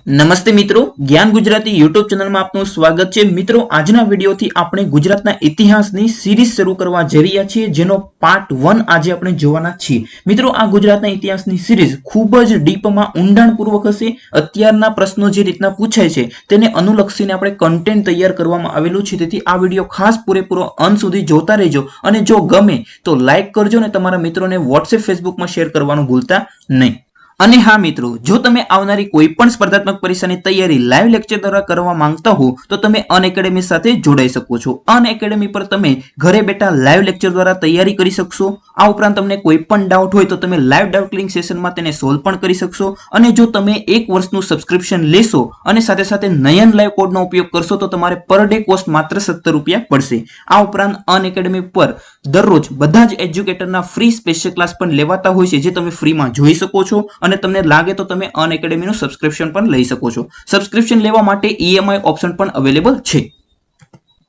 નમસ્તે મિત્રો, જ્ઞાન ગુજરાતી યુટ્યુબ ચેનલમાં આપનું સ્વાગત છે। મિત્રો, આજના વિડીયોથી આપણે ગુજરાતના ઇતિહાસની સિરીઝ શરૂ કરવા જઈ રહ્યા છીએ, જેનો પાર્ટ 1 આજે આપણે જોવાના છીએ। મિત્રો, આ ગુજરાતના ઇતિહાસની સિરીઝ ખૂબ જ ડીપમાં ઊંડાણપૂર્વક હશે। અત્યારના પ્રશ્નો જે રીતના પૂછાય છે તેને અનુલક્ષીને આપણે કન્ટેન્ટ તૈયાર કરવામાં આવેલું છે, તેથી આ વિડીયો ખાસ પૂરેપૂરો અંત સુધી જોતા રહેજો અને જો ગમે તો લાઈક કરજો અને તમારા મિત્રોને વોટ્સએપ ફેસબુકમાં શેર કરવાનું ભૂલતા નહીં। અને હા મિત્રો, જો તમે આવનારી કોઈ પણ સ્પર્ધાત્મક પરીક્ષાની તૈયારી લાઈવ લેક્ચર દ્વારા કરવા માંગતા હો તો તમે અનએકેડમી સાથે જોડાઈ શકો છો। અનએકેડમી પર તમે ઘરે બેઠા લાઈવ લેક્ચર દ્વારા તૈયારી કરી શકશો। આ ઉપરાંત તમને કોઈ પણ ડાઉટ હોય તો તમે લાઈવ ડાઉટ ક્લિંગ સેશનમાં તેને સોલ્વ પણ કરી શકશો। અને જો તમે 1 વર્ષનું સબસ્ક્રિપ્શન લેશો અને સાથે સાથે નયન લાઈવ કોડનો ઉપયોગ કરશો તો તમારે પર ડે કોસ્ટ માત્ર 17 રૂપિયા પડશે। આ ઉપરાંત અનએકેડમી પર દરરોજ બધા જ એજ્યુકેટરના ફ્રી સ્પેશિયલ ક્લાસ પણ લેવાતા હોય છે, જે તમે ફ્રીમાં જોઈ શકો છો। અને તમને લાગે તો તમે અનએકેડમીનું સબસ્ક્રિપ્શન પણ લઈ શકો છો। સબસ્ક્રિપ્શન લેવા માટે ઈએમઆઈ ઓપ્શન પણ અવેલેબલ છે।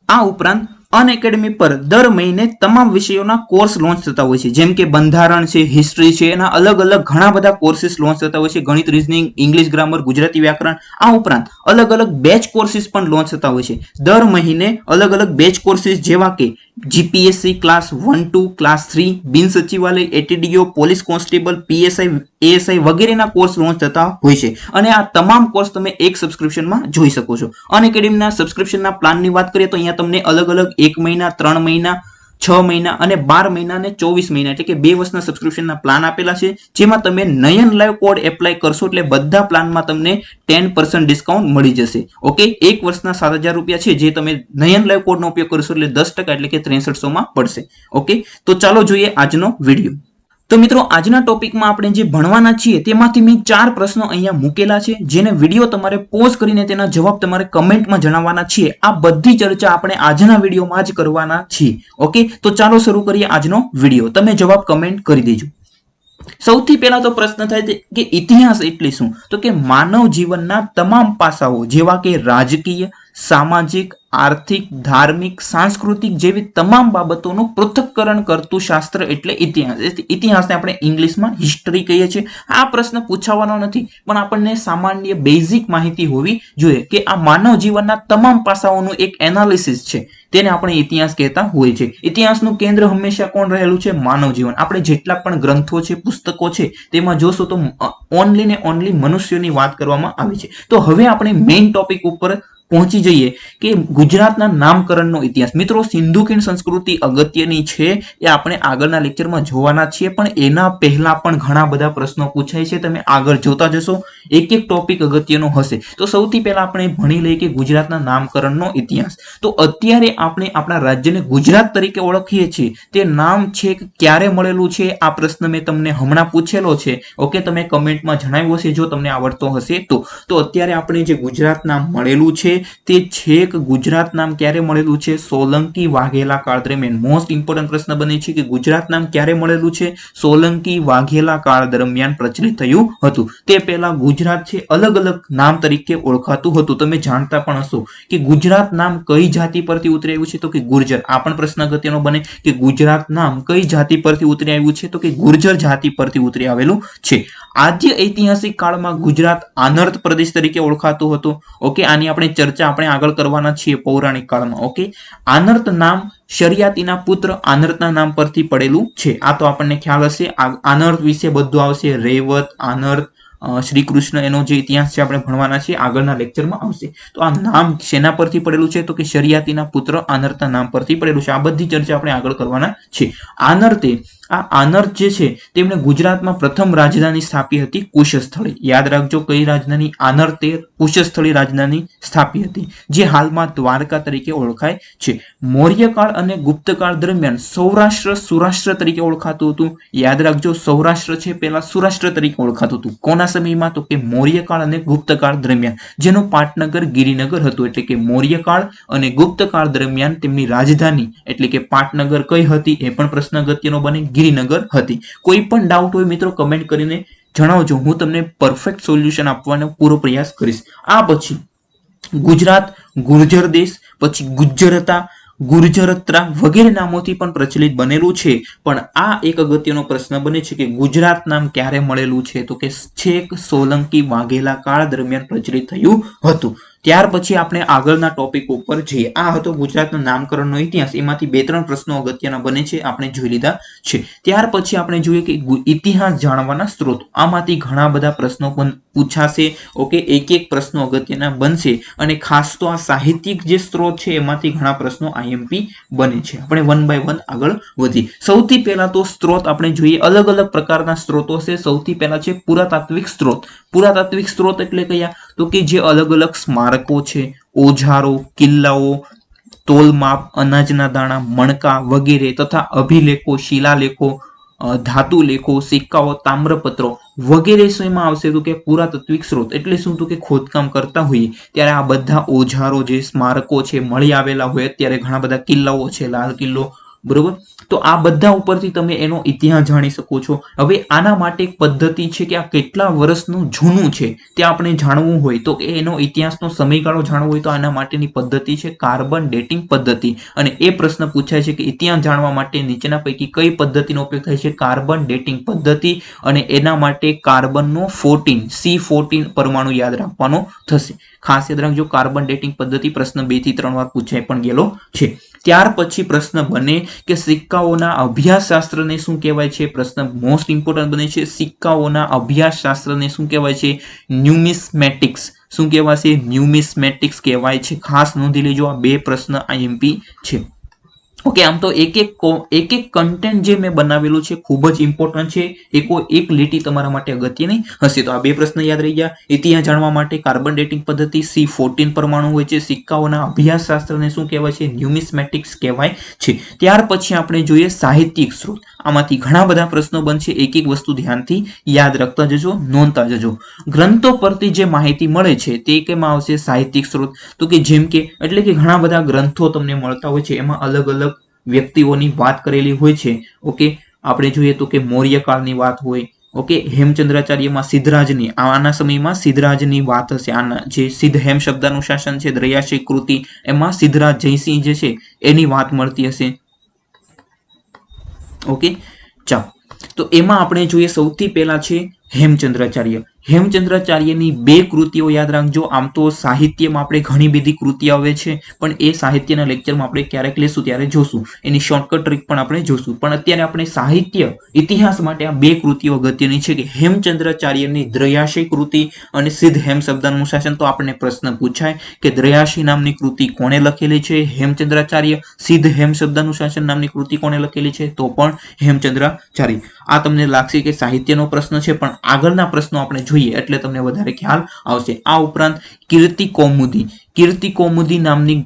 આ ઉપરાંત અનએકેડમી પર દર મહિને તમામ વિષયોના કોર્સ લોન્ચ થતા હોય છે, જેમ કે બંધારણ છે, હિસ્ટ્રી છે, એના અલગ અલગ ઘણા બધા કોર્સિસ લોન્ચ થતા હોય છે। ગણિત, રીઝનિંગ, ઇંગ્લિશ ગ્રામર, ગુજરાતી વ્યાકરણ, આ ઉપરાંત અલગ અલગ બેચ કોર્સિસ પણ લોન્ચ થતા હોય છે। દર મહિને અલગ અલગ બેચ કોર્સિસ જેવા કે જીપીએસસી ક્લાસ 1 2 ક્લાસ 3, બિન સચિવાલય, ATDO, police constable, PSI, ASI વગેરેના કોર્સ લોન્ચ થતા હોય છે અને આ તમામ કોર્સ તમે એક સબસ્ક્રિપ્શનમાં જોઈ શકો છો। અનએકેડમીના સબસ્ક્રિપ્શનના પ્લાનની વાત કરીએ તો અહીંયા તમને અલગ અલગ 1 મહિના, 3 મહિના, 6 મહિના અને 12 મહિના અને 24 મહિના એટલે કે 2 વર્ષના સબસ્ક્રિપ્શનના પ્લાન આપેલા છે, જેમાં તમે નયન લાઈવ કોડ એપ્લાય કરશો એટલે બધા પ્લાનમાં તમને 10% ડિસ્કાઉન્ટ મળી જશે। ઓકે, 1 વર્ષના 7000 રૂપિયા છે, જે તમે નયન લાઈવ કોડનો ઉપયોગ કરશો એટલે 10% એટલે કે 6300 માં પડશે। ઓકે, તો ચાલો જોઈએ આજનો વિડીયો। તો મિત્રો, આજના ટોપિકમાં આપણે જે ભણવાના છીએ તેમાંથી મેં 4 પ્રશ્નો અહીંયા મૂકેલા છે, જેને વિડીયો તમારે પોઝ કરીને તેના જવાબ તમારે કમેન્ટમાં જણાવવાના છે। આ બધી ચર્ચા આપણે આજના વિડીયોમાં જ કરવાના છીએ। ઓકે, તો ચાલો શરૂ કરીએ આજનો વિડીયો। તમે જવાબ કમેન્ટ કરી દેજો। સૌથી પહેલા તો પ્રશ્ન થાય કે ઇતિહાસ એટલે શું? તો કે માનવ જીવનના તમામ પાસાઓ જેવા કે રાજકીય, સામાજિક, આર્થિક, ધાર્મિક, સાંસ્કૃતિક જેવી તમામ બાબતોનું પૃથક્કરણ કરતું શાસ્ત્ર એટલે ઇતિહાસ। ઇતિહાસને આપણે ઇંગ્લિશમાં હિસ્ટ્રી કહીએ છીએ। આ પ્રશ્ન પૂછવાનો નથી, પણ આપણને સામાન્ય બેઝિક માહિતી હોવી જોઈએ કે આ માનવ જીવનના તમામ પાસાઓનું એક એનાલિસિસ છે, તેને આપણે ઇતિહાસ કહેતા હોય છે। ઇતિહાસનું કેન્દ્ર હંમેશા કોણ રહેલું છે? માનવ જીવન। આપણે જેટલા પણ ગ્રંથો છે, પુસ્તકો છે, તેમાં જોશો તો ઓનલી ને ઓનલી મનુષ્યોની વાત કરવામાં આવી છે। તો હવે આપણે મેઇન ટોપિક ઉપર પહોંચી જઈએ કે ગુજરાતના નામકરણનો ઇતિહાસ। મિત્રો, સિંધુ ખીણ સંસ્કૃતિ અગત્યની છે, એ આપણે આગળના લેક્ચરમાં જોવાના છીએ, પણ એના પહેલા પણ ઘણા બધા પ્રશ્નો પૂછાય છે, તમે આગળ જોતા જશો, એક એક ટોપિક અગત્યનો હશે। તો સૌથી પહેલા આપણે ભણી લઈએ કે ગુજરાતના નામકરણનો ઇતિહાસ। તો અત્યારે આપણે આપણા રાજ્યને ગુજરાત તરીકે ઓળખીએ છીએ, તે નામ છે ક્યારે મળેલું છે? આ પ્રશ્ન મેં તમને હમણાં પૂછેલો છે। ઓકે, તમે કમેન્ટમાં જણાવ્યું હશે જો તમને આવડતો હશે તો અત્યારે આપણે જે ગુજરાત નામ મળેલું છે તે છેક ગુજરાત નામ ક્યારે મળેલું છે? સોલંકી વાઘેલા કાળ દરમિયાન। મોસ્ટ ઇમ્પોર્ટન્ટ પ્રશ્ન બને છે કે ગુજરાત નામ ક્યારે મળેલું છે? સોલંકી વાઘેલા કાળ દરમિયાન પ્રચલિત થયું હતું। તે પહેલા ગુજરાત છે અલગ અલગ નામ તરીકે ઓળખાતું હતું। તમે જાણતા પણ હશો કે ગુજરાત નામ કઈ જાતિ પરથી ઉતરી આવ્યું છે? તો કે ગુર્જર। આ પણ પ્રશ્ન અગત્યનો બને કે ગુજરાત નામ કઈ જાતિ પરથી ઉતરી આવ્યું છે? તો કે ગુર્જર જાતિ પરથી ઉતરી આવેલું છે। આદ્ય ઐતિહાસિક કાળમાં ગુજરાત આનર્ત પ્રદેશ તરીકે ઓળખાતું હતું। ઓકે, આની આપણે ચર્ચા આપણે આગળ કરવાના છીએ પૌરાણિક કાળમાં। ઓકે, આનર્ત નામ શરિયાતીના પુત્ર આનર્તના નામ પરથી પડેલું છે। આ તો આપણને ખ્યાલ હશે। આનર્ત વિશે બધું આવશે, રેવત, આનર્ત, શ્રી કૃષ્ણ, એનો જે ઇતિહાસ છે આપણે ભણવાના છીએ, આગળના લેક્ચરમાં આવશે। તો આ નામ શેના પરથી પડેલું છે? તો કે શરિયાતીના પુત્ર આનર્તના નામ પરથી પડેલું છે। આ બધી ચર્ચા આપણે આગળ કરવાના છે। આનર્ત જે છે તેમણે ગુજરાતમાં પ્રથમ રાજધાની સ્થાપી હતી કુશસ્થળી। યાદ રાખજો, કઈ રાજધાની? આનર્તે કુશસ્થળી રાજધાની સ્થાપી હતી, જે હાલમાં દ્વારકા તરીકે ઓળખાય છે। મૌર્યકાળ અને ગુપ્તકાળ દરમિયાન સૌરાષ્ટ્ર સુરાષ્ટ્ર તરીકે ઓળખાતું હતું। યાદ રાખજો, સૌરાષ્ટ્ર છે પહેલા સુરાષ્ટ્ર તરીકે ઓળખાતું હતું। કોના સમયમાં? તો કે મૌર્યકાળ અને ગુપ્તકાળ દરમિયાન, જેનું પાટનગર ગિરિનગર હતું। એટલે કે મૌર્યકાળ અને ગુપ્તકાળ દરમિયાન તેમની રાજધાની એટલે કે પાટનગર કઈ હતી? એ પણ પ્રશ્ન અગત્યનો બને, ગિરિનગર હતી। કોઈ પણ ડાઉટ હોય મિત્રો કમેન્ટ કરીને જણાવજો, હું તમને પરફેક્ટ સોલ્યુશન આપવાનો પૂરો પ્રયાસ કરીશ। આ પછી ગુજરાત ગુર્જર દેશ, પછી ગુજ્જર હતા, ગુર્જરત્રા વગેરે નામોથી પણ પ્રચલિત બનેલું છે. પણ આ એક અગત્યનો પ્રશ્ન બને છે કે ગુજરાત નામ ક્યારે મળેલું છે, તો કે છેક સોલંકી વાઘેલા કાળ દરમિયાન પ્રચલિત થયું હતું. ત્યાર પછી આપણે આગળના ટોપિક ઉપર જઈએ. આ હતો ગુજરાતના નામકરણનો ઇતિહાસ. એમાંથી 2-3 પ્રશ્નો અગત્યના બને છે, આપણે જોઈ લીધા છે. ત્યાર પછી આપણે જોઈએ કે ઇતિહાસ જાણવાના સ્ત્રોત. આમાંથી ઘણા બધા પ્રશ્નો પણ પૂછાશે. ઓકે, એક એક પ્રશ્નો અગત્યના બનશે અને ખાસ તો આ સાહિત્યિક જે સ્ત્રોત છે એમાંથી ઘણા પ્રશ્નો આઈએમપી બને છે. આપણે 1 by 1 આગળ વધીએ. સૌથી પહેલા તો સ્ત્રોત આપણે જોઈએ. અલગ અલગ પ્રકારના સ્ત્રોતો છે. સૌથી પહેલા છે પુરાતાત્વિક સ્ત્રોત. પુરાતાત્વિક સ્ત્રોત એટલે કયા, તો કે જે અલગ અલગ સ્મારકો છે, ઓજારો, કિલ્લાઓ, તોલમાપ, અનાજના દાણા, મણકા વગેરે તથા અભિલેખો, શિલાલેખો, ધાતુ લેખો, સિક્કાઓ, તામ્રપત્રો વગેરે શેમાં આવશે, તો કે પુરાતાત્વિક સ્ત્રોત. એટલે શું, તો કે ખોદકામ કરતા હોઈએ ત્યારે આ બધા ઓજારો જે સ્મારકો છે મળી આવેલા હોય. અત્યારે ઘણા બધા કિલ્લાઓ છે, લાલ કિલ્લો, બરોબર, તો આ બધા ઉપરથી તમે એનો ઇતિહાસ જાણી શકો છો. હવે આના માટે એક પદ્ધતિ છે કે આ કેટલા વર્ષનું જૂનું છે તે આપણે જાણવું હોય તો એનો ઇતિહાસનો સમયગાળો જાણવો હોય તો આના માટેની પદ્ધતિ છે કાર્બન ડેટિંગ પદ્ધતિ. અને એ પ્રશ્ન પૂછાય છે કે ઇતિહાસ જાણવા માટે નીચેના પૈકી કઈ પદ્ધતિનો ઉપયોગ થાય છે? કાર્બન ડેટિંગ પદ્ધતિ. અને એના માટે કાર્બનનો 14 C14 પરમાણુ યાદ રાખવાનો થશે. ખાસ યાદ રાખજો, કાર્બન ડેટિંગ પદ્ધતિ પ્રશ્ન 2 થી 3 વાર પૂછાઈ પણ ગયેલો છે. ત્યાર પછી પ્રશ્ન બને કે સિક્કાઓના અભ્યાસ શાસ્ત્રને શું કહેવાય છે? પ્રશ્ન મોસ્ટ ઇમ્પોર્ટન્ટ બને છે. સિક્કાઓના અભ્યાસ શાસ્ત્રને શું કહેવાય છે? ન્યુમિસ્મેટિક્સ. શું કહેવાશે? ન્યુમિસ્મેટિક્સ કહેવાય છે. ખાસ નોંધી લેજો, આ 2 પ્રશ્ન આઈએમપી છે. ઓકે, આમ તો એક એક કન્ટેન્ટ જે મેં બનાવેલું છે ખૂબ જ ઇમ્પોર્ટન્ટ છે. એક લીટી તમારા માટે અગત્યની હશે. તો આ 2 પ્રશ્ન યાદ રહી ગયા. ઇતિહાસ જાણવા માટે કાર્બન ડેટિંગ પદ્ધતિ, C14 પરમાણુ હોય છે. સિક્કાઓના અભ્યાસ શાસ્ત્રને શું કહેવાય છે? ન્યુમિસ્મેટિક્સ કહેવાય છે. ત્યાર પછી આપણે જોઈએ સાહિત્યિક સ્ત્રોત. આમાંથી ઘણા બધા પ્રશ્નો બનશે. એક એક વસ્તુ ધ્યાનથી યાદ રાખતા જજો, નોંધતા જજો. ગ્રંથો પરથી જે માહિતી મળે છે તે કેમાં આવશે? સાહિત્યિક સ્ત્રોત. તો કે જેમ કે એટલે કે ઘણા બધા ગ્રંથો તમને મળતા હોય છે, એમાં અલગ અલગ વ્યક્તિઓની વાત કરેલી હોય છે. ઓકે, આપણે જોઈએ તો કે મૌર્ય કાળની વાત હોય. ઓકે, હેમચંદ્રાચાર્યમાં સિદ્ધરાજની, આના સમયમાં સિદ્ધરાજની વાત હશે. આના જે સિદ્ધ હેમ શબ્દનું શાસન છે, દ્રયાશી કૃતિ, એમાં સિદ્ધરાજ જયસિંહ જે છે એની વાત મળતી હશે. ઓકે, ચાલો, તો એમાં આપણે જોઈએ સૌથી પહેલા છે હેમચંદ્રાચાર્ય. હેમચંદ્રાચાર્યની 2 કૃતિઓ યાદ રાખજો. આમ તો સાહિત્યમાં આપણે ઘણી બધી કૃતિઓ આવે છે, પણ એ સાહિત્યના લેક્ચરમાં આપણે ક્યારેક લેશું ત્યારે જોશું. એની શોર્ટકટ ટ્રીક પણ આપણે જોશું. પણ અત્યારે આપણે સાહિત્ય ઇતિહાસ માટે આ 2 કૃતિઓ અગત્યની છે કે હેમચંદ્રાચાર્યની દ્રયાશી કૃતિ અને સિદ્ધ હેમ શબ્દનું શાસન. તો આપણને પ્રશ્ન પૂછાય કે દ્રયાશી નામની કૃતિ કોણે લખેલી છે? હેમચંદ્રાચાર્ય. સિદ્ધ હેમ શબ્દનું શાસન નામની કૃતિ કોણે લખેલી છે? તો પણ હેમચંદ્રાચાર્ય. આ તમને લાગશે કે સાહિત્યનો પ્રશ્ન છે, પણ આગળના પ્રશ્નો આપણે જોઈએ એટલે તમને વધારે ખ્યાલ આવશે. આ ઉપરાંત કીર્તિ કૌમુદી. કીર્તિ કૌમુદી નામની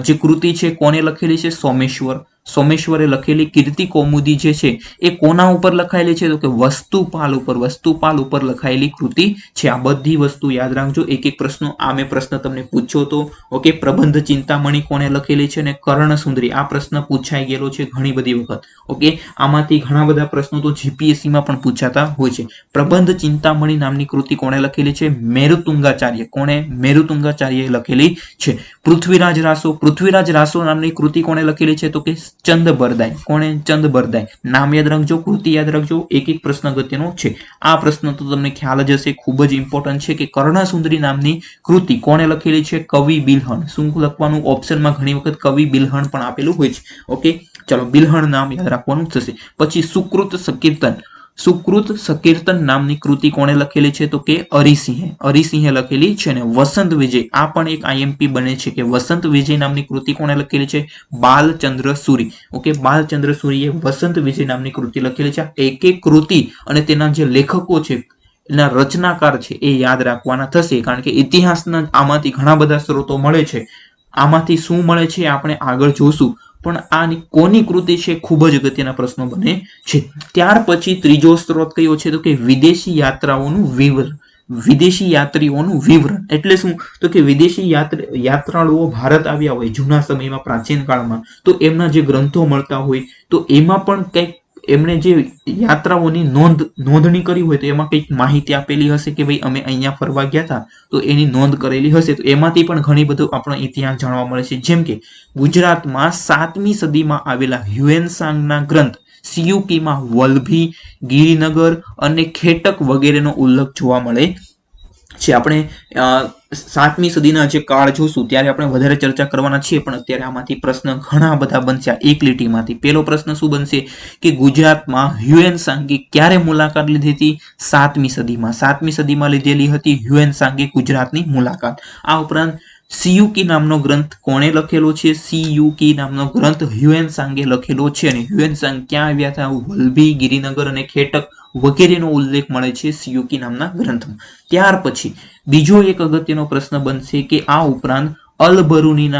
જે કૃતિ છે કોને લખેલી છે? સોમેશ્વર. સોમેશ્વરે લખેલી કીર્તિ કૌમુદી જે છે એ કોના ઉપર લખાયેલી છે? તો કે વસ્તુપાલ ઉપર. વસ્તુપાલ ઉપર લખાયેલી કૃતિ છે. આ બધી વસ્તુ યાદ રાખજો. એક એક પ્રશ્નો. આ મેં પ્રશ્ન તમને પૂછ્યો તો. ઓકે, પ્રબંધ ચિંતામણી કોને લખેલી છે? અને કર્ણસુંદરી. આ પ્રશ્ન પૂછાઈ ગયેલો છે ઘણી બધી વખત. ઓકે, આમાંથી ઘણા બધા પ્રશ્નો તો જીપીએસસીમાં પણ પૂછાતા હોય છે. પ્રબંધ ચિંતામણી નામની કૃતિ કોણે લખેલી છે? મેરુતુંગાચાર્ય. કોણે? મેરુતુંગાચાર્યએ લખેલી છે. પૃથ્વીરાજ રાસો. પૃથ્વીરાજ રાસો નામની કૃતિ કોણે લખેલી છે? તો કે ચંદબરદાઈ. કોણે? ચંદબરદાઈ. નામ યાદ રાખજો, કૃતિ યાદ રાખજો. એક એક પ્રશ્ન અગત્યનો છે. આ પ્રશ્ન તો તમને ખ્યાલ જ હશે, ખૂબ જ ઇમ્પોર્ટન્ટ છે કે કર્ણસુંદરી નામની કૃતિ કોણે લખેલી છે? કવિ બિલ્હણ. શું લખવાનું? ઓપ્શનમાં ઘણી વખત કવિ બિલ્હણ પણ આપેલું હોય છે. ઓકે, ચલો, બિલ્હણ નામ યાદ રાખવાનું થશે. પછી સુકૃત સંકીર્તન. સુકૃત સંકીર્તન નામની કૃતિ કોણે લખેલી છે? તો કે અરિસિંહે. અરિસિંહે લખેલી છે. ને વસંત વિજય, આ પણ એક આઈએમપી બને છે કે વસંત વિજય નામની કૃતિ કોણે લખેલી છે? બાલચંદ્ર સુરી. ઓકે, બાલચંદ્ર સુરીએ વસંત વિજય નામની કૃતિ લખેલી છે. એક એક કૃતિ અને તેના જે લેખકો છે, એના રચનાકાર છે એ યાદ રાખવાના થશે. કારણ કે ઇતિહાસના આમાંથી ઘણા બધા સ્ત્રોતો મળે છે. આમાંથી શું મળે છે આપણે આગળ જોશું, પણ આની કોની કૃતિ છે ખૂબ જ અગત્યના પ્રશ્નો બને છે. ત્યાર પછી ત્રીજો સ્ત્રોત કયો છે? તો કે વિદેશી યાત્રાઓનું વિવરણ. વિદેશી યાત્રીઓનું વિવરણ એટલે શું? તો કે વિદેશી યાત્રાળુઓ ભારત આવ્યા હોય જૂના સમયમાં, પ્રાચીન કાળમાં, તો એમના જે ગ્રંથો મળતા હોય તો એમાં પણ કંઈક એમણે જે યાત્રાઓની નોંધણી કરી હોય તો એમાં કંઈક માહિતી આપેલી હશે કે ભાઈ અમે અહીંયા ફરવા ગયા હતા તો એની નોંધ કરેલી હશે, તો એમાંથી પણ ઘણી બધું આપણો ઇતિહાસ જાણવા મળે છે. જેમ કે ગુજરાતમાં 7મી સદીમાં આવેલા હ્યુએનસાંગના ગ્રંથ સિયુકીમાં વલ્લભી, ગિરિનગર અને ખેટક વગેરેનો ઉલ્લેખ જોવા મળે છે. આપણે 7મી સદીના જે કાળ જોશું ત્યારે આપણે વધારે ચર્ચા કરવાના છીએ, પણ અત્યારે આમાંથી પ્રશ્ન ઘણા બધા બનશે એક લીટીમાંથી. પહેલો પ્રશ્ન શું બનશે કે ગુજરાતમાં હ્યુએનસાંગે ક્યારે મુલાકાત લીધી હતી? 7મી સદીમાં. 7મી સદીમાં લીધેલી હતી હ્યુએનસાંગે ગુજરાતની મુલાકાત. આ ઉપરાંત સિયુકી નામનો ગ્રંથ કોણે લખેલો છે? સિયુકી નામનો ગ્રંથ હ્યુએનસાંગે લખેલો છે. અને હ્યુએનસાંગ ક્યાં આવ્યા હતા? વલ્લભી, ગિરિનગર અને ખેટક વગેરેનો ઉલ્લેખ મળે છે સિયુકી નામના ગ્રંથમાં. ત્યાર પછી બીજો એક અગત્યનો પ્રશ્ન બનશે કે આ ઉપરાંત અલ-બરૂની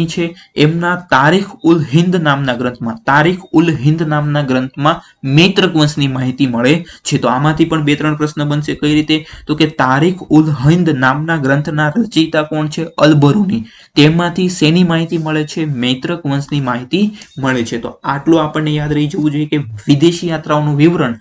છે એમના તારીખ ઉલ હિન્દ નામના ગ્રંથમાં મૈત્રક વંશની માહિતી મળે છે. તો આમાંથી પણ 2-3 પ્રશ્ન બનશે. કઈ રીતે? તો કે તારીખ ઉલ હિન્દ નામના ગ્રંથના રચયિતા કોણ છે? અલ-બરૂની. તેમાંથી શેની માહિતી મળે છે? મૈત્રક વંશની માહિતી મળે છે. તો આટલું આપણને યાદ રહી જવું જોઈએ કે વિદેશી યાત્રાઓનું વિવરણ.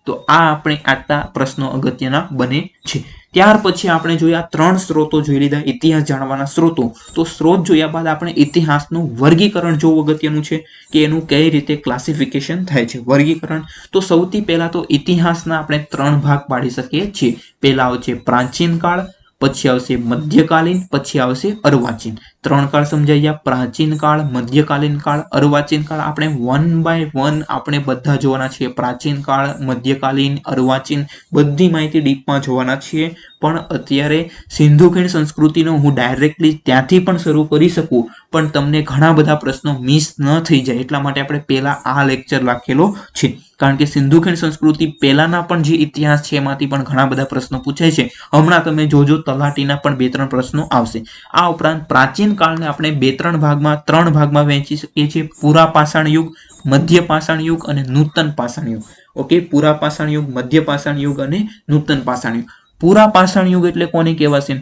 તો આ આપણે આટલા પ્રશ્નો અગત્યના બને છે. ત્યાર પછી આપણે જોયા 3 સ્ત્રોતો જોઈ લીધા ઇતિહાસ જાણવાના સ્ત્રોતો. તો સ્ત્રોત જોયા બાદ આપણે ઇતિહાસનું વર્ગીકરણ જોવું અગત્યનું છે કે એનું કઈ રીતે ક્લાસિફિકેશન થાય છે. વર્ગીકરણ તો સૌથી પહેલા તો ઇતિહાસના આપણે 3 ભાગ પાડી શકીએ છીએ. પહેલા આવશે પ્રાચીન કાળ, પછી આવશે મધ્યકાલીન, પછી આવશે અર્વાચીન. 3 કાળ સમજાયા: પ્રાચીન કાળ, મધ્યકાલીન કાળ, અર્વાચીન કાળ. આપણે 1 by 1 આપણે બધા જોવાના છીએ. પ્રાચીન કાળ, મધ્યકાલીન, અર્વાચીન બધી માહિતી ડીપમાં જોવાના છીએ. પણ અત્યારે સિંધુ ખીણ સંસ્કૃતિનો હું ડાયરેક્ટલી ત્યાંથી પણ શરૂ કરી શકું, પણ તમને ઘણા બધા પ્રશ્નો મિસ ન થઈ જાય એટલા માટે આપણે પહેલા આ લેક્ચર રાખેલો છે. કારણ કે સિંધુ ખીણ સંસ્કૃતિ પહેલાના પણ જે ઇતિહાસ છે એમાંથી પણ ઘણા બધા પ્રશ્નો પૂછાય છે. હમણાં તમે જોજો તલાટીના પણ 2-3 પ્રશ્નો આવશે. આ ઉપરાંત પ્રાચીન કાળને આપણે 3 ભાગમાં વહેંચી શકીએ છીએ: પુરા પાષાણ યુગ, મધ્ય પાષાણ યુગ અને નૂતન પાષાણ યુગ. ઓકે, પુરા પાષાણ યુગ, મધ્ય પાષાણ યુગ અને નૂતન પાષાણ યુગ. પુરા પાષાણ યુગ એટલે કોને કહેવાશે?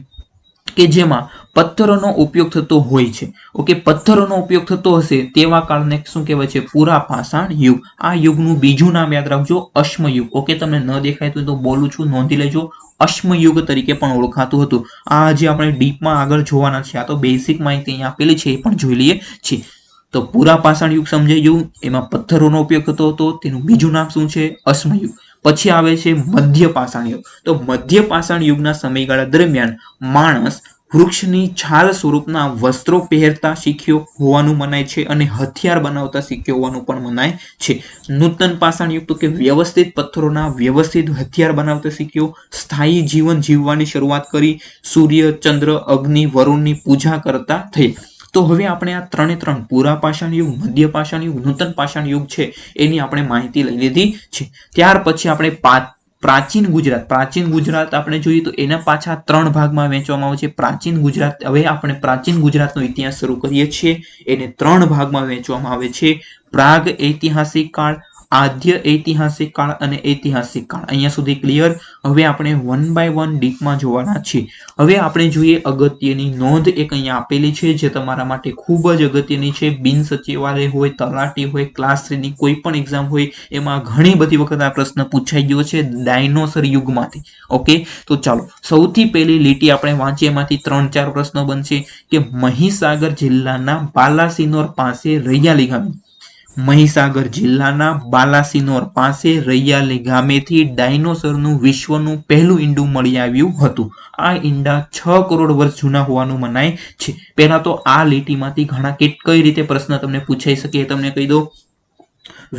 કે જેમાં પથ્થરોનો ઉપયોગ થતો હોય છે. ઓકે, પથ્થરોનો ઉપયોગ થતો હશે તેવા કાળને શું કહેવાય છે? પુરા પાષાણ યુગ. આ યુગનું બીજું નામ યાદ રાખજો, અશ્મયુગ. ઓકે, તમને ન દેખાય તો બોલું છું, નોંધી લેજો. અશ્મયુગ તરીકે પણ ઓળખાતું હતું. આ જે આપણે ડીપમાં આગળ જોવાના છે, આ તો બેસિક માહિતી અહીંયા આપેલી છે એ પણ જોઈ લઈએ છીએ. તો પુરા પાષાણ યુગ સમજાઈ ગયું, એમાં પથ્થરોનો ઉપયોગ થતો હતો. તેનું બીજું નામ શું છે? અશ્મયુગ. પછી આવે છે મધ્ય પાષાણ યુગ. તો મધ્ય પાષાણ યુગના સમયગાળા દરમિયાન માણસ વૃક્ષની છાલ સ્વરૂપના વસ્ત્રો પહેરતા શીખ્યો હોવાનું મનાય છે અને હથિયાર બનાવતા શીખ્યો હોવાનું પણ મનાય છે. નૂતન પાષાણ યુગ તો કે વ્યવસ્થિત પથ્થરોના વ્યવસ્થિત હથિયાર બનાવતા શીખ્યો, સ્થાયી જીવન જીવવાની શરૂઆત કરી, સૂર્ય, ચંદ્ર, અગ્નિ, વરુણની પૂજા કરતા થઈ. તો હવે આપણે આ 3 પુરા પાષાણ યુગ, મધ્ય પાષાણ યુગ, નૂતન પાષાણ યુગ છે એની આપણે માહિતી લઈ લીધી છે. ત્યાર પછી આપણે પ્રાચીન ગુજરાત આપણે જોઈએ તો એના પાછા 3 ભાગમાં વહેંચવામાં આવે છે. પ્રાચીન ગુજરાત, હવે આપણે પ્રાચીન ગુજરાતનો ઇતિહાસ શરૂ કરીએ છીએ. એને 3 ભાગમાં વહેંચવામાં આવે છે: પ્રાગ ઐતિહાસિક કાળ, આદ્ય ઐતિહાસિક કાળ અને ઐતિહાસિક કાળ. અહીંયા સુધી ક્લિયર? હવે આપણે 1 by 1 ડીપમાં જોવાના છીએ. હવે આપણે જોઈએ અગત્યની નોંધ એક અહીંયા આપેલી છે જે તમારા માટે ખૂબ જ અગત્યની છે. બિન સચિવાલય હોય, તલાટી હોય, ક્લાસ 3 ની કોઈ પણ એક્ઝામ હોય એમાં ઘણી બધી વખત આ પ્રશ્ન પૂછાઈ ગયો છે ડાયનોસર યુગમાંથી. ઓકે, તો ચાલો સૌથી પહેલી લીટી આપણે વાંચીએ, એમાંથી 3-4 પ્રશ્નો બનશે કે મહીસાગર જિલ્લાના બાલાસિનોર પાસે રૈયાલી ગામે, મહીસાગર જિલ્લાના બાલાસિનોર પાસે રૈયાલી ગામેથી ડાયનોસરનું વિશ્વનું પહેલું ઈંડું મળી આવ્યું હતું. આ ઈંડા 6 કરોડ વર્ષ જૂના હોવાનું મનાય છે. પહેલા તો આ લીટીમાંથી ઘણા કઈ રીતે પ્રશ્ન તમને પૂછાઈ શકે તમને કહી દો.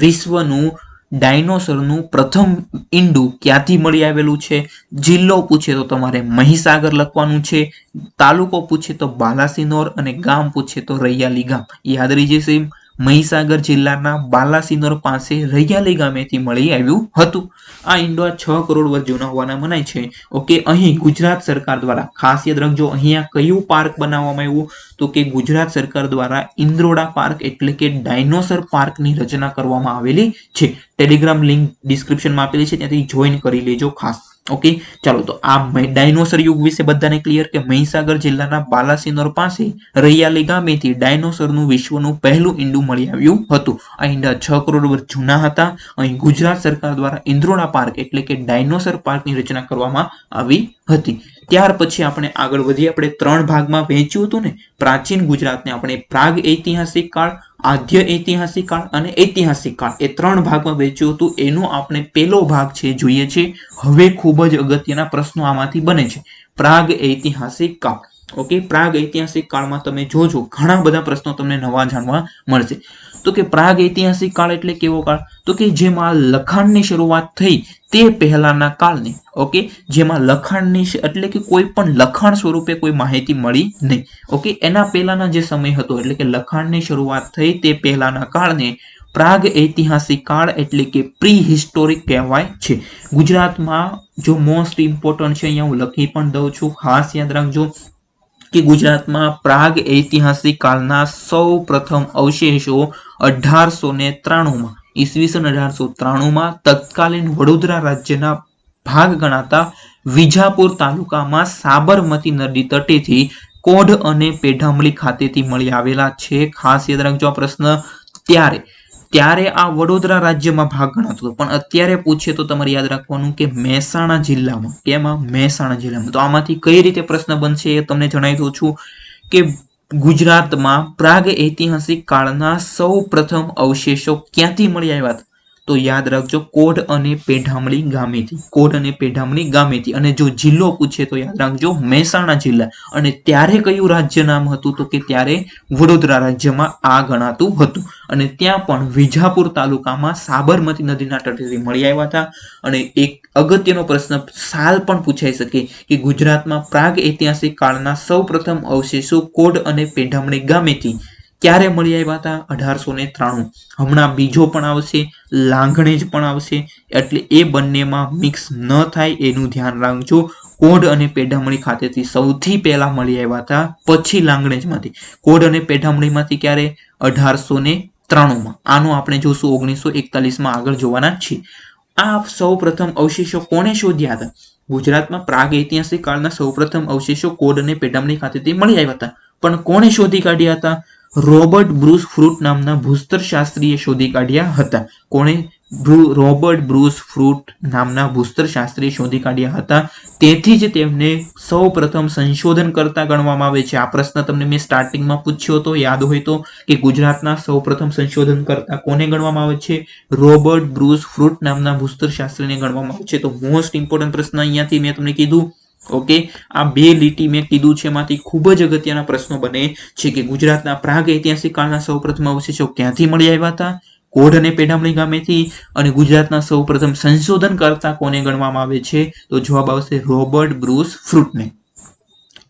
વિશ્વનું ડાયનોસરનું પ્રથમ ઈંડું ક્યાંથી મળી આવેલું છે? જિલ્લો પૂછે તો તમારે મહીસાગર લખવાનું છે, તાલુકો પૂછે તો બાલાસિનોર અને ગામ પૂછે તો રૈયાલી ગામ. યાદ રહી જશે. મહીસાગર જિલ્લાના બાલાસિનોર પાસે રૈયાલી ગામેથી મળી આવ્યું હતું. આ ઈંડા 6 કરોડ વર્ષ જૂના હોવાના મનાય છે. ઓકે, અહીં ગુજરાત સરકાર દ્વારા ખાસ યાદ રાખજો, અહીંયા કયું પાર્ક બનાવવામાં આવ્યું? તો કે ગુજરાત સરકાર દ્વારા ઇન્દ્રોડા પાર્ક એટલે કે ડાયનોસર પાર્કની રચના કરવામાં આવેલી છે. ટેલિગ્રામ લિંક ડિસ્ક્રિપ્શનમાં આપેલી છે, ત્યાંથી જોઈન કરી લેજો ખાસ. ઓકે, ચાલો તો આ ડાયનોસર યુગ વિશે બધાને ક્લિયર કે મહીસાગર જિલ્લાના બાલાસિનોર પાસે રૈયાલી ગામેથી ડાયનોસરનું વિશ્વનું પહેલું ઈંડું મળી આવ્યું હતું. આ ઈંડા 6 કરોડ વર્ષ જૂના હતા. અહીં ગુજરાત સરકાર દ્વારા ઇન્દ્રોડા પાર્ક એટલે કે ડાયનોસર પાર્કની રચના કરવામાં આવી હતી. ત્યાર પછી આપણે આગળ વધીએ. આપણે 3 ભાગમાં વહેંચ્યું હતું ને, પ્રાચીન ગુજરાતને આપણે પ્રાગ ઐતિહાસિક કાળ, આદ્ય ઐતિહાસિક કાળ અને ઐતિહાસિક કાળ, એ 3 ભાગમાં વહેંચ્યું હતું. એનો આપણે પહેલો ભાગ છે જોઈએ છે. હવે ખૂબ જ અગત્યના પ્રશ્નો આમાંથી બને છે. પ્રાગ ઐતિહાસિક કાળ. ઓકે, પ્રાગ ઐતિહાસિક કાળમાં તમે જોજો ઘણા બધા પ્રશ્નો તમને નવા જાણવા મળશે. તો કે પ્રાગ ઐતિહાસિક કાળ એટલે કેવો કાળ? તો કે જેમાં લખાણની શરૂઆત થઈ તે પહેલાના કાળને, ઓકે, જેમાં લખાણની એટલે કે કોઈ પણ લખાણ સ્વરૂપે કોઈ માહિતી મળી નહીં. ઓકે, એના પહેલાના જે સમય હતો એટલે કે લખાણની શરૂઆત થઈ તે પહેલાના કાળને પ્રાગ ઐતિહાસિક કાળ એટલે કે પ્રી હિસ્ટોરિક કહેવાય છે. ગુજરાતમાં જો મોસ્ટ ઇમ્પોર્ટન્ટ છે, અહીંયા હું લખી પણ દઉં છું, ખાસ યાદ રાખજો કે ગુજરાતમાં પ્રાગ ઐતિહાસિક કાળના સૌ પ્રથમ અવશેષો 1893માં ઈસવીસન 1893માં તત્કાલીન વડોદરા રાજ્યના ભાગ ગણાતા વિજાપુર તાલુકામાં સાબરમતી નદી તટેથી કોઢ અને પેઢામલી ખાતેથી મળી આવેલા છે. ખાસ યાદ રાખજો આ પ્રશ્ન. ત્યારે આ વડોદરા રાજ્યમાં ભાગ ગણાતો હતો, પણ અત્યારે પૂછે તો તમારે યાદ રાખવાનું કે મહેસાણા જિલ્લામાં. કેમાં? મહેસાણા જિલ્લામાં. તો આમાંથી કઈ રીતે પ્રશ્ન બનશે એ તમને જણાવી દઉં છું કે ગુજરાતમાં પ્રાગ ઐતિહાસિક કાળના સૌ પ્રથમ અવશેષો ક્યાંથી મળી આવ્યા હતા? તો યાદ રાખજો કોઢ અને પેઢામલી ગામેથી. કોઢ અને પેઢામલી ગામેથી. અને જો જિલ્લો પૂછે તો યાદ રાખજો મહેસાણા જિલ્લા. અને ત્યારે કયું રાજ્ય નામ હતું? તો કે ત્યારે વડોદરા રાજ્યમાં આ ગણાતું હતું. અને ત્યાં પણ વિજાપુર તાલુકામાં સાબરમતી નદીના તટેથી મળી આવ્યા હતા. અને એક અગત્યનો પ્રશ્ન સાલ પણ પૂછાઈ શકે કે ગુજરાતમાં પ્રાગ ઐતિહાસિક કાળના સૌ પ્રથમ અવશેષો કોઢ અને પેઢામલી ગામેથી ક્યારે મળી આવ્યા હતા? 1893. હમણાં બીજો પણ આવશે, લાંઘણેજ પણ આવશે, એટલે એ બંનેમાં મિક્સ ન થાય એનું ધ્યાન રાખજો. કોઢ અને પેઢામલી ખાતેથી સૌથી પહેલા મળી આવ્યા હતા, પછી લાંઘણેજમાંથી. કોઢ અને પેઢામલીમાંથી ક્યારે? 1893માં. આનો આપણે જોશું 1941માં આગળ જોવાના છીએ. આ સૌ પ્રથમ અવશેષો કોણે શોધ્યા હતા? ગુજરાતમાં પ્રાગ ઐતિહાસિક કાળના સૌ પ્રથમ અવશેષો કોઢ અને પેઢામલી ખાતેથી મળી આવ્યા હતા, પણ કોણે શોધી કાઢ્યા હતા? રોબર્ટ બ્રુસ ફ્રૂટ નામના ભૂસ્તર શાસ્ત્રીએ શોધી કાઢ્યા હતા. કોણે? રોબર્ટ બ્રુસ ફ્રૂટ નામના ભૂસ્તર શાસ્ત્રીએ શોધી કાઢ્યા હતા. તેથી જ તેમને સૌ પ્રથમ સંશોધન કરતા ગણવામાં આવે છે. આ પ્રશ્ન તમને મેં સ્ટાર્ટિંગમાં પૂછ્યો હતો, યાદ હોય તો, કે ગુજરાતના સૌ પ્રથમ સંશોધન કરતા કોને ગણવામાં આવે છે? રોબર્ટ બ્રુસ ફ્રૂટ નામના ભૂસ્તર શાસ્ત્રીને ગણવામાં આવે છે. તો મોસ્ટ ઇમ્પોર્ટન્ટ પ્રશ્ન અહીંયાથી મેં તમને કીધું. ઓકે, આ 2 લીટી મેં કીધું છે એમાંથી ખૂબ જ અગત્યના પ્રશ્નો બને છે કે ગુજરાતના પ્રાગ ઐતિહાસિક કાળના સૌ પ્રથમ અવશેષો ક્યાંથી મળી આવ્યા હતા? કોઢ અને પેઢામલી ગામેથી. અને ગુજરાતના સૌ પ્રથમ સંશોધન કરતા કોને ગણવામાં આવે છે? તો જવાબ આવશે રોબર્ટ બ્રુસ ફ્રૂટને.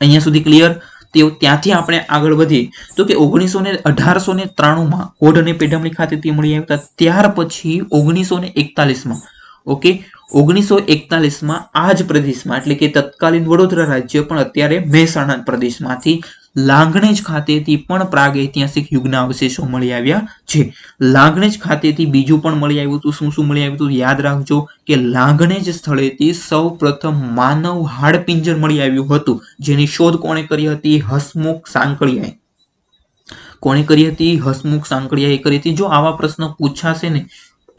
અહીંયા સુધી ક્લિયર? ત્યાંથી આપણે આગળ વધીએ તો કે 1893માં કોઢ અને પેઢામલી ખાતેથી મળી આવ્યા હતા. ત્યાર પછી 1941માં, ઓકે, 1941માં આ જ પ્રદેશમાં એટલે કે તત્કાલીન વડોદરા રાજ્ય પણ અત્યારે મહેસાણા પ્રદેશમાંથી લાંઘણેજ ખાતેથી પણ પ્રાગ ઐતિહાસિક યુગના અવશેષો મળી આવ્યા છે. લાંઘણેજ ખાતેથી બીજું પણ મળી આવ્યું હતું. શું મળી આવ્યું હતું? યાદ રાખજો કે લાંઘણેજ સ્થળેથી સૌ પ્રથમ માનવ હાડપિંજર મળી આવ્યું હતું, જેની શોધ કોણે કરી હતી? હસમુખ સાંકળિયાએ. કોણે કરી હતી? હસમુખ સાંકળિયાએ કરી હતી. જો આવા પ્રશ્નો પૂછાશે ને,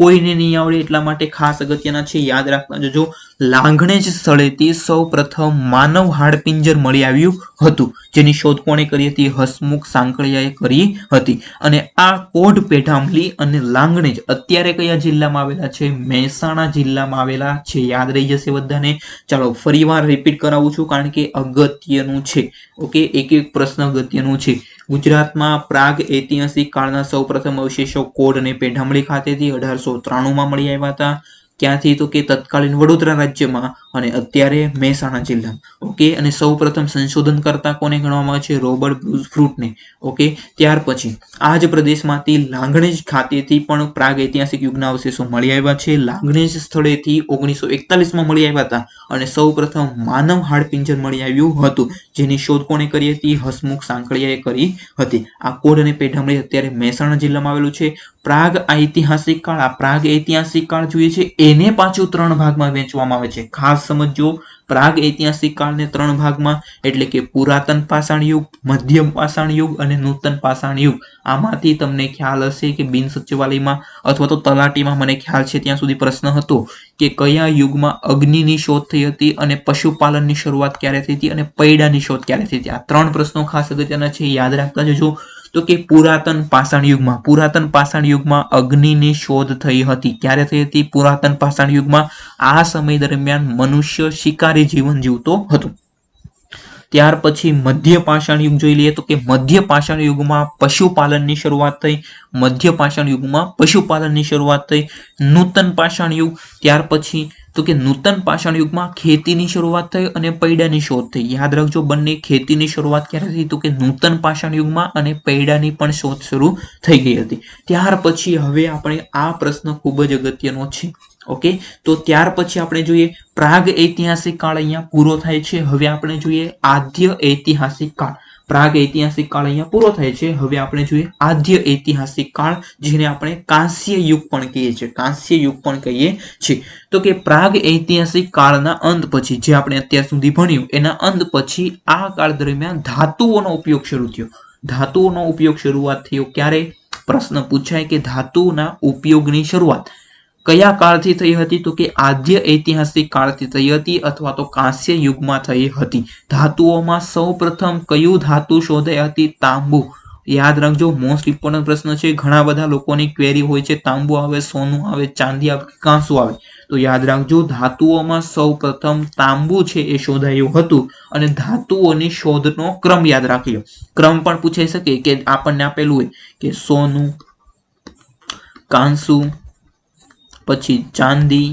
કોઈને નહીં આવડે એટલા માટે ખાસ અગત્યના છે, યાદ રાખવા જો. લાંઘણેજ સ્થળેથી સૌ પ્રથમ માનવ હાડપિંજર મળી આવ્યું હતું, જેની શોધ કોણે કરી હતી? હસમુખ સાંકળિયાએ કરી હતી. અને આ કોઢ પેઢામલી અને લાંઘણેજ અત્યારે કયા જિલ્લામાં આવેલા છે? મહેસાણા જિલ્લામાં આવેલા છે. યાદ રહી જશે બધાને. ચાલો ફરીવાર રિપીટ કરાવું છું કારણ કે અગત્યનું છે. ઓકે, એક એક પ્રશ્ન અગત્યનું છે. ગુજરાતમાં પ્રાગ ઐતિહાસિક કાળના સૌ પ્રથમ અવશેષો કોઢ અને પેઢામલી ખાતેથી 1893માં મળી આવ્યા હતા. ક્યાંથી? તો કે તત્કાલીન વડોદરા રાજ્યમાં અને અત્યારે મહેસાણા જિલ્લામાં. ઓકે, અને સૌ પ્રથમ સંશોધન કરતા કોને ગણવામાં આવે છે? Robert Bruce ફ્રૂટને. ઓકે, ત્યાર પછી આ જ પ્રદેશમાંથી લાંઘણેજ ખાતેથી પણ પ્રાગ ઐતિહાસિક યુગના અવશેષો મળી આવ્યા છે. લાંઘણેજ સ્થળેથી 1941માં મળી આવ્યા હતા અને સૌ પ્રથમ માનવ હાડપિંજર મળી આવ્યું હતું, જેની શોધ કોણે કરી હતી? હસમુખ સાંકળિયાએ કરી હતી. આ કોઢ અને પેઢામલી અત્યારે મહેસાણા જિલ્લામાં આવેલું છે. પ્રાગ ઐતિહાસિક કાળ, આ પ્રાગ ઐતિહાસિક કાળ જોઈએ છે તેને પાછું 3 ભાગમાં વહેંચવામાં આવે છે. ખાસ સમજો, પ્રાગ ઐતિહાસિક કાળને 3 ભાગમાં, એટલે કે પુરાતન પાષાણ યુગ, મધ્યમ પાષાણ યુગ અને નૂતન પાષાણ યુગ. આમાંથી તમને ખ્યાલ હશે કે બિન સચિવાલયમાં અથવા તો તલાટીમાં મને ખ્યાલ છે ત્યાં સુધી પ્રશ્ન હતો કે કયા યુગમાં અગ્નિની શોધ થઈ હતી અને પશુપાલનની શરૂઆત ક્યારે થઈ હતી અને પૈડાની શોધ ક્યારે થઈ હતી. આ 3 પ્રશ્નો ખાસ અગત્યના છે, યાદ રાખતા જજો. તો કે પુરાતન પાષાણ યુગમાં અગ્નિની શોધ થઈ હતી. ક્યારે થઈ હતી? પુરાતન પાષાણ યુગમાં. આ સમય દરમિયાન મનુષ્ય શિકારી જીવન જીવતો હતો. ત્યાર પછી મધ્ય પાષાણ યુગ જોઈ લઈએ. તો કે મધ્ય પાષાણ યુગમાં પશુપાલનની શરૂઆત થઈ. નૂતન પાષાણ યુગ, ત્યાર પછી તો કે નૂતન પાષાણ યુગમાં ખેતીની શરૂઆત થઈ અને પૈડાની શોધ થઈ. યાદ રાખજો, બંને. ખેતીની શરૂઆત ક્યારે થઈ? તો કે નૂતન પાષાણ યુગમાં અને પૈડાની પણ શોધ શરૂ થઈ ગઈ હતી. ત્યાર પછી હવે આપણે આ પ્રશ્ન ખૂબ જ અગત્યનો છે. ઓકે, તો ત્યાર પછી આપણે જોઈએ પ્રાગ ઐતિહાસિક કાળ અહીંયા પૂરો થાય છે. હવે આપણે જોઈએ આદ્ય ઐતિહાસિક કાળ. પ્રાગ ઐતિહાસિક કાળ અહીંયા પૂરો થાય છે. હવે આપણે જોઈએ આદ્ય ઐતિહાસિક કાળ, જેને આપણે કાંસ્ય યુગ પણ કહીએ છીએ. તો કે પ્રાગ ઐતિહાસિક કાળના અંત પછી, જે આપણે અત્યાર સુધી ભણ્યું એના અંત પછી, આ કાળ દરમિયાન ધાતુઓનો ઉપયોગ શરૂ થયો. ધાતુઓનો ઉપયોગ શરૂઆત થયો ક્યારે? પ્રશ્ન પૂછાય કે ધાતુના ઉપયોગની શરૂઆત કયા કાળથી થઈ હતી? તો કે આદ્ય ઐતિહાસિક કાળથી થઈ હતી અથવા તો કાંસ્ય યુગમાં થઈ હતી. ધાતુઓમાં સૌપ્રથમ કયું ધાતુ શોધાઈ હતી? તાંબુ. યાદ રાખજો, મોસ્ટ ઇમ્પોર્ટન્ટ પ્રશ્ન છે. ઘણા બધા લોકોની ક્વેરી હોય છે, તાંબુ આવે, સોનું આવે, ચાંદી આવે, કાંસુ આવે. તો યાદ રાખજો, ધાતુઓમાં સૌપ્રથમ તાંબુ છે એ શોધાયું હતું. અને ધાતુઓની શોધનો ક્રમ યાદ રાખી લો. ક્રમ પણ પૂછાઈ શકે કે આપણને આપેલું હોય કે સોનું, કાંસુ, પછી ચાંદી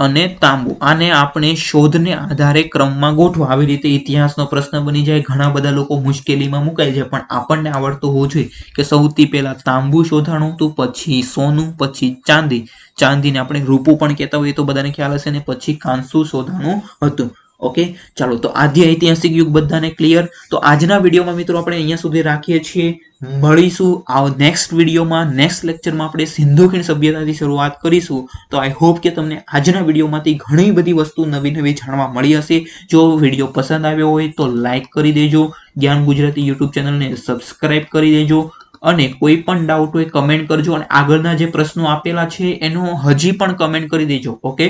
અને તાંબુ. આને આપણે શોધને આધારે ક્રમમાં ગોઠવા. આવી રીતે ઇતિહાસનો પ્રશ્ન બની જાય. ઘણા બધા લોકો મુશ્કેલીમાં મુકાય છે, પણ આપણને આવડતું હોવું જોઈએ કે સૌથી પહેલા તાંબુ શોધાણું હતું, પછી સોનું, પછી ચાંદી. ચાંદીને આપણે રૂપું પણ કહેતા હોઈએ તો બધાને ખ્યાલ હશે. ને પછી કાંસુ શોધાણું હતું. ઓકે, ચાલો, તો આદ્ય ઐતિહાસિક યુગ બધાને ક્લિયર. તો આજના વિડીયોમાં મિત્રો આપણે અહીંયા સુધી રાખીએ છીએ. મળીશું નેક્સ્ટ વિડીયોમાં, નેક્સ્ટ લેક્ચરમાં આપણે સિંધુ ખીણ સભ્યતાથી શરૂઆત કરીશું. તો આઈ હોપ કે તમને આજના વિડીયોમાંથી ઘણી બધી વસ્તુ નવી જાણવા મળી હશે. જો વિડીયો પસંદ આવ્યો હોય તો લાઈક કરી દેજો, જ્ઞાન ગુજરાતી યુટ્યુબ ચેનલને સબસ્ક્રાઇબ કરી દેજો, અને કોઈ પણ ડાઉટ હોય કમેન્ટ કરજો. અને આગળના જે પ્રશ્નો આપેલા છે એનો હજી પણ કમેન્ટ કરી દેજો. ઓકે,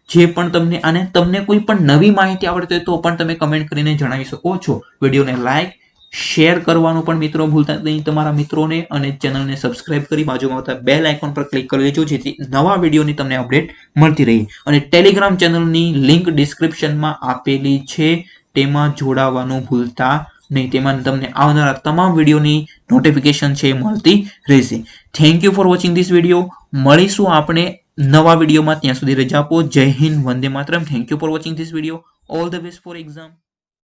જે પણ તમને કોઈ પણ નવી માહિતી આવડતી હોય તો પણ તમે કમેન્ટ કરીને જણાવી શકો છો. વિડીયોને લાઈક, શેર કરવાનું પણ મિત્રો ભૂલતા નહીં તમારા મિત્રોને, અને ચેનલને સબસ્ક્રાઇબ કરી બાજુમાં આવતા બેલ આઇકોન પર ક્લિક કરી દેજો, જેથી નવા વિડીયોની તમને અપડેટ મળતી રહે. અને ટેલિગ્રામ ચેનલની લિંક ડિસ્ક્રિપ્શનમાં આપેલી છે, તેમાં જોડાવાનું ભૂલતા નહીં. તેમાં તમને આવનારા તમામ વિડીયોની નોટિફિકેશન છે મળતી રહેશે. Thank you for watching this video. મળીશું આપણે નવા વિડીયોમાં. ત્યાં સુધી રજા આપો. જય હિન્દ, વંદે માતરમ. Thank you for watching this video. All the best for exam.